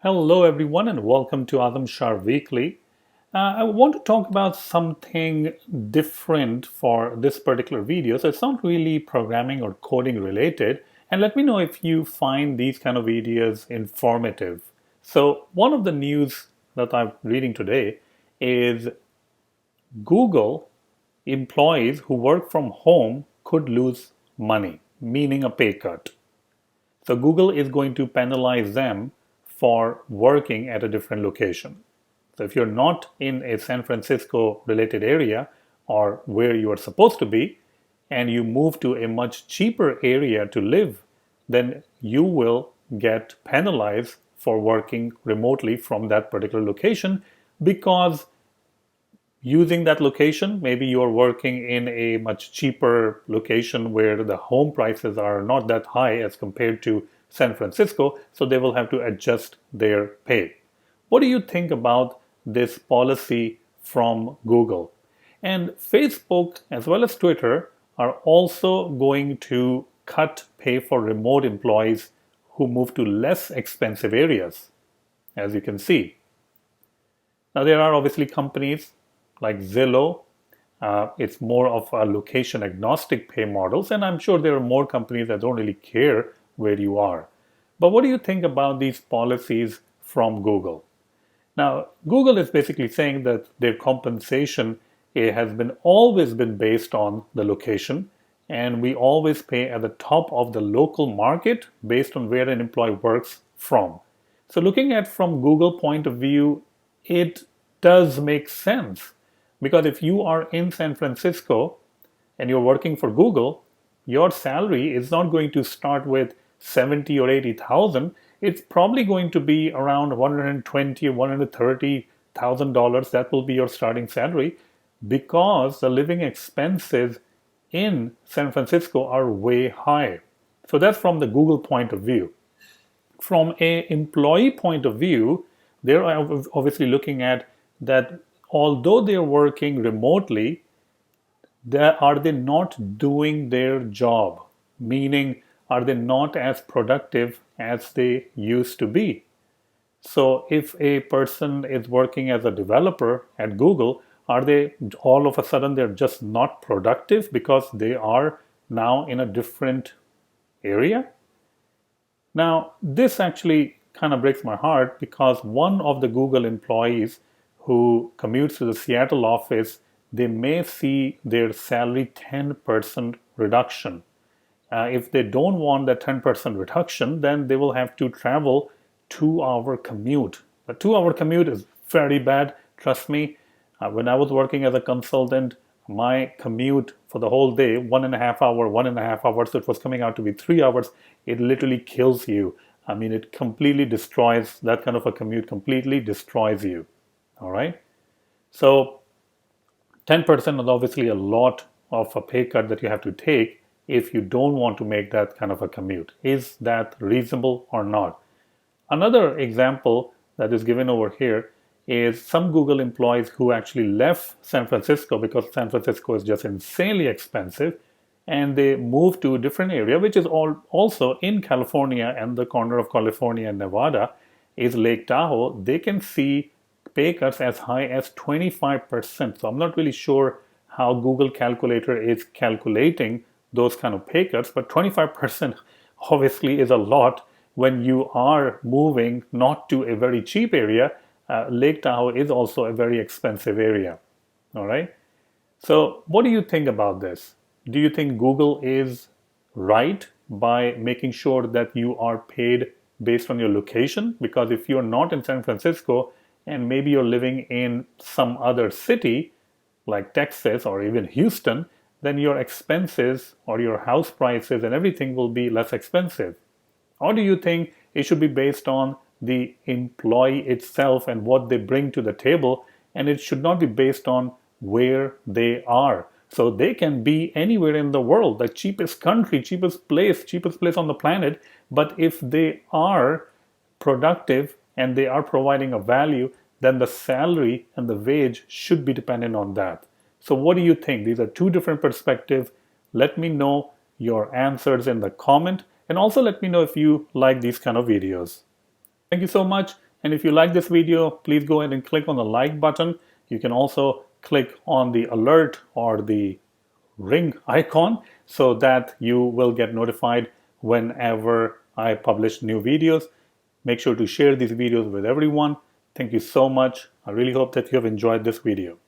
Hello everyone and welcome to Azam Shah Weekly. I want to talk about something different for this particular video. So it's not really programming or coding related. And let me know if you find these kind of videos informative. So one of the news that I'm reading today is Google employees who work from home could lose money, meaning a pay cut. So Google is going to penalize them for working at a different location. So if you're not in a San Francisco related area or where you are supposed to be, and you move to a much cheaper area to live, then you will get penalized for working remotely from that particular location because using that location, maybe you're working in a much cheaper location where the home prices are not that high as compared to San Francisco, so they will have to adjust their pay. What do you think about this policy from Google? And Facebook as well as Twitter are also going to cut pay for remote employees who move to less expensive areas, as you can see. Now, there are obviously companies like Zillow. It's more of a location agnostic pay models, and I'm sure there are more companies that don't really care where you are. But what do you think about these policies from Google? Now, Google is basically saying that their compensation has always been based on the location, and we always pay at the top of the local market based on where an employee works from. So looking at from Google point of view, it does make sense. Because if you are in San Francisco and you're working for Google, your salary is not going to start with 70 or 80,000. It's probably going to be around 120 or 130,000 dollars. That will be your starting salary because the living expenses in San Francisco are way high. So that's from the Google point of view. From an employee point of view, they're obviously looking at that although they're working remotely, are they not doing their job? Meaning, are they not as productive as they used to be? So if a person is working as a developer at Google, are they all of a sudden they're just not productive because they are now in a different area? Now, this actually kind of breaks my heart because one of the Google employees who commutes to the Seattle office, they may see their salary 10% reduction. If they don't want that 10% reduction, then they will have to travel 2-hour commute. The 2-hour commute is very bad. Trust me, when I was working as a consultant, my commute for the whole day, 1.5 hours, so it was coming out to be 3 hours. It literally kills you. I mean, it completely destroys, that kind of a commute completely destroys you. All right. So 10% is obviously a lot of a pay cut that you have to take if you don't want to make that kind of a commute. Is that reasonable or not? Another example that is given over here is some Google employees who actually left San Francisco because San Francisco is just insanely expensive, and they moved to a different area, which is also in California, and the corner of California and Nevada is Lake Tahoe. They can see pay cuts as high as 25%. So I'm not really sure how Google calculator is calculating those kind of pay cuts, but 25% obviously is a lot when you are moving not to a very cheap area. Lake Tahoe is also a very expensive area. All right. So what do you think about this? Do you think Google is right by making sure that you are paid based on your location? Because if you're not in San Francisco, and maybe you're living in some other city like Texas or even Houston, then your expenses or your house prices and everything will be less expensive. Or do you think it should be based on the employee itself and what they bring to the table, and it should not be based on where they are? So they can be anywhere in the world, the cheapest country, cheapest place on the planet, but if they are productive and they are providing a value, then the salary and the wage should be dependent on that. So what do you think? These are two different perspectives. Let me know your answers in the comment, and also let me know if you like these kind of videos. Thank you so much, And if you like this video, please go ahead and click on the like button. You can also click on the alert or the ring icon so that you will get notified whenever I publish new videos. Make sure to share these videos with everyone. Thank you so much. I really hope that you have enjoyed this video.